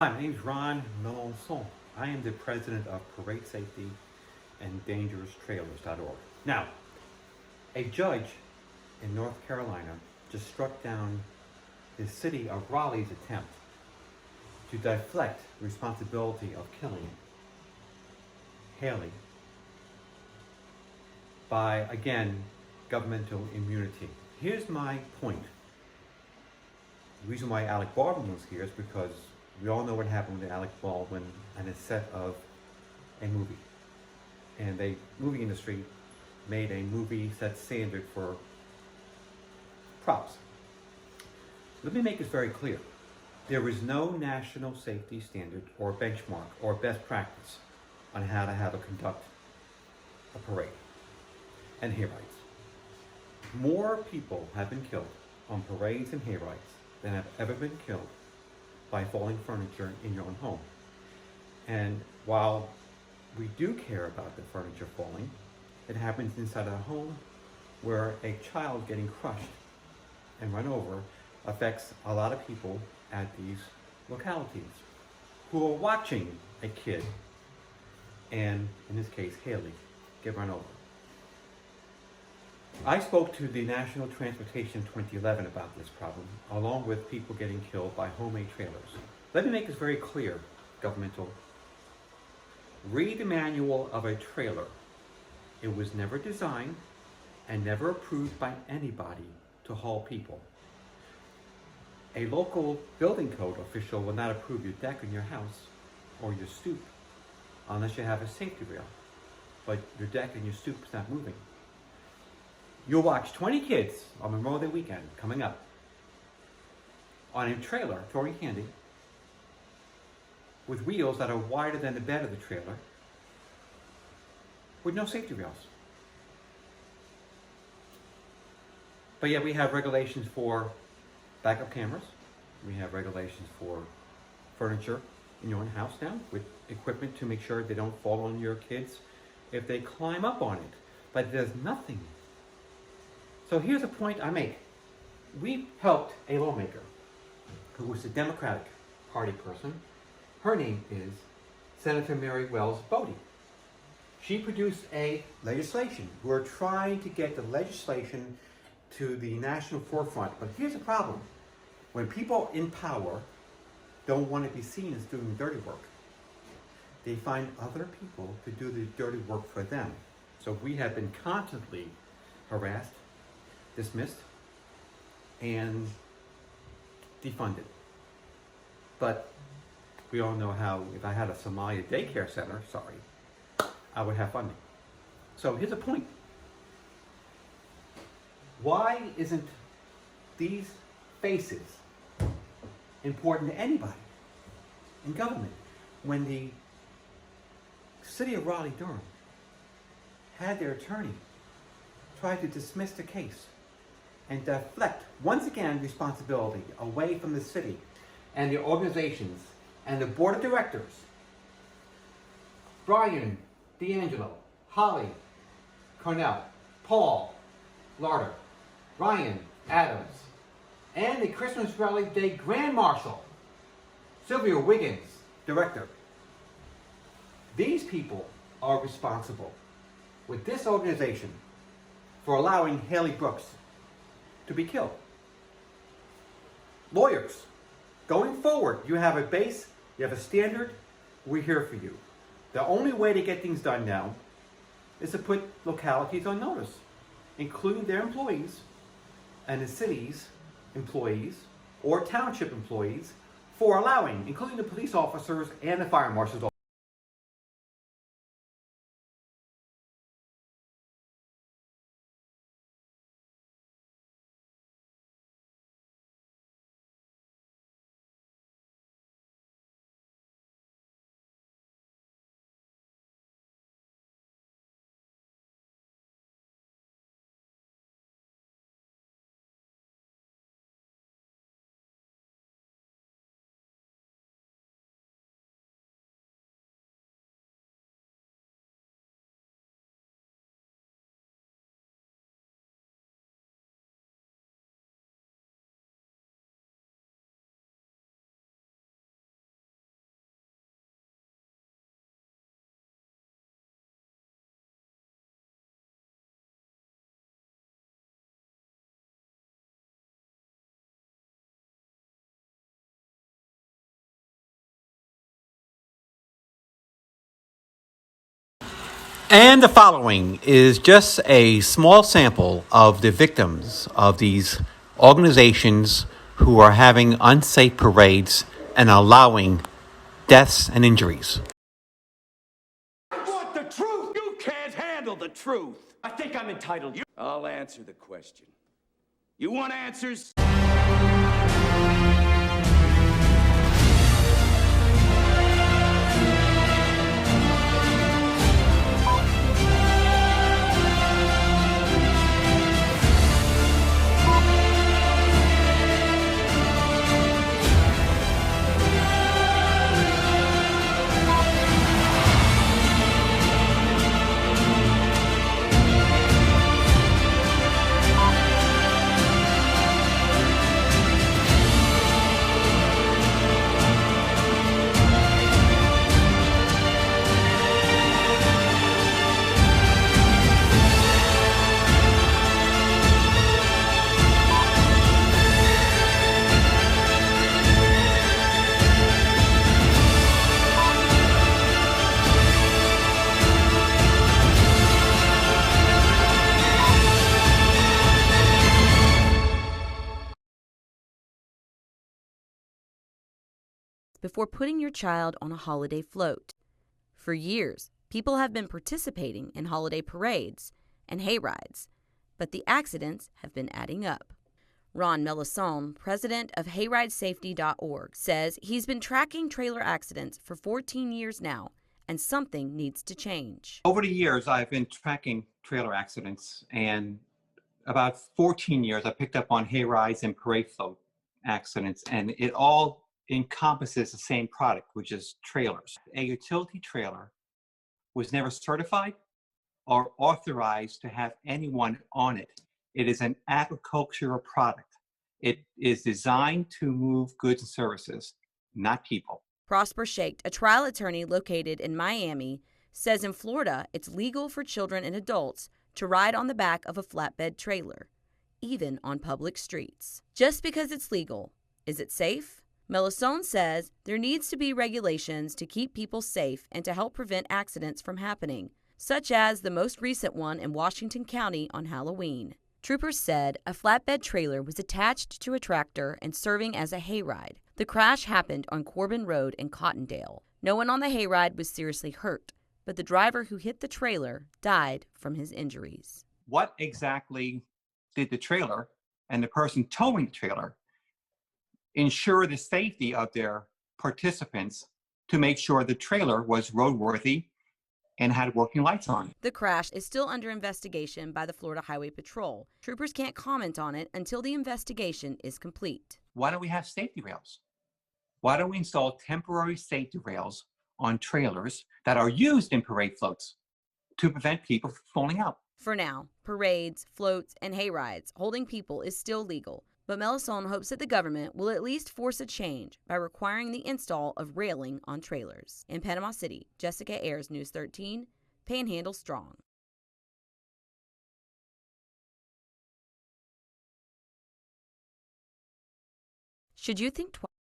Hi, my name is Ron Melanson. I am the president of Parade Safety and DangerousTrailers.org. Now, a judge in North Carolina just struck down the city of Raleigh's attempt to deflect responsibility of killing Haley by, again, governmental immunity. Here's my point. The reason why Alec Baldwin was here is because we all know what happened with Alec Baldwin and his set of a movie. And the movie industry made a movie set standard for props. Let me make this very clear. There is no national safety standard or benchmark or best practice on how to conduct a parade and hayrides. More people have been killed on parades and hayrides than have ever been killed by falling furniture in your own home. And while we do care about the furniture falling, it happens inside a home where a child getting crushed and run over affects a lot of people at these localities who are watching a kid, and in this case Haley, get run over. I spoke to the National Transportation 2011 about this problem, along with people getting killed by homemade trailers. Let me make this very clear, governmental. Read the manual of a trailer. It was never designed and never approved by anybody to haul people. A local building code official will not approve your deck in your house or your stoop unless you have a safety rail, but your deck and your stoop is not moving. You'll watch 20 kids on Memorial Day weekend coming up on a trailer throwing candy with wheels that are wider than the bed of the trailer with no safety rails. But yet we have regulations for backup cameras. We have regulations for furniture in your own house now with equipment to make sure they don't fall on your kids if they climb up on it. But there's nothing. So here's a point I make. We helped a lawmaker who was a Democratic Party person. Her name is Senator Mary Wells Bodie. She produced a legislation. We're trying to get the legislation to the national forefront. But here's the problem. When people in power don't want to be seen as doing dirty work, they find other people to do the dirty work for them. So we have been constantly harassed, dismissed, and defunded. But we all know how, if I had a Somalia daycare center, I would have funding. So here's a point. Why isn't these faces important to anybody in government? When the city of Raleigh-Durham had their attorney try to dismiss the case and deflect, once again, responsibility away from the city and the organizations and the board of directors. Brian, D'Angelo, Holly, Cornell, Paul, Larder, Ryan, Adams, and the Christmas Rally Day Grand Marshal, Sylvia Wiggins, director. These people are responsible with this organization for allowing Haley Brooks to be killed. Lawyers, going forward, you have a base, you have a standard, we're here for you. The only way to get things done now is to put localities on notice, including their employees and the city's employees or township employees, for allowing, including the police officers and the fire marshals, And the following is just a small sample of the victims of these organizations who are having unsafe parades and allowing deaths and injuries. I want the truth! You can't handle the truth! I think I'm entitled. I'll answer the question. You want answers? Before putting your child on a holiday float. For years, people have been participating in holiday parades and hayrides, but the accidents have been adding up. Ron Melisson, president of HayrideSafety.org, says he's been tracking trailer accidents for 14 years now, and something needs to change. Over the years, I've been tracking trailer accidents, and about 14 years, I picked up on hayrides and parade float accidents, and it all encompasses the same product, which is trailers. A utility trailer was never certified or authorized to have anyone on it. It is an agricultural product. It is designed to move goods and services, not people. Prosper Shaked, a trial attorney located in Miami, says in Florida it's legal for children and adults to ride on the back of a flatbed trailer, even on public streets. Just because it's legal, is it safe? Melisson says there needs to be regulations to keep people safe and to help prevent accidents from happening, such as the most recent one in Washington County on Halloween. Troopers said a flatbed trailer was attached to a tractor and serving as a hayride. The crash happened on Corbin Road in Cottondale. No one on the hayride was seriously hurt, but the driver who hit the trailer died from his injuries. What exactly did the trailer and the person towing the trailer ensure the safety of their participants to make sure the trailer was roadworthy and had working lights on? The crash is still under investigation by the Florida Highway Patrol. Troopers can't comment on it until the investigation is complete. Why don't we have safety rails? Why don't we install temporary safety rails on trailers that are used in parade floats to prevent people from falling out? For now, parades, floats, and hayrides holding people is still legal, but Melisson hopes that the government will at least force a change by requiring the install of railing on trailers. In Panama City, Jessica Ayers, News 13, Panhandle Strong. Should you think twice?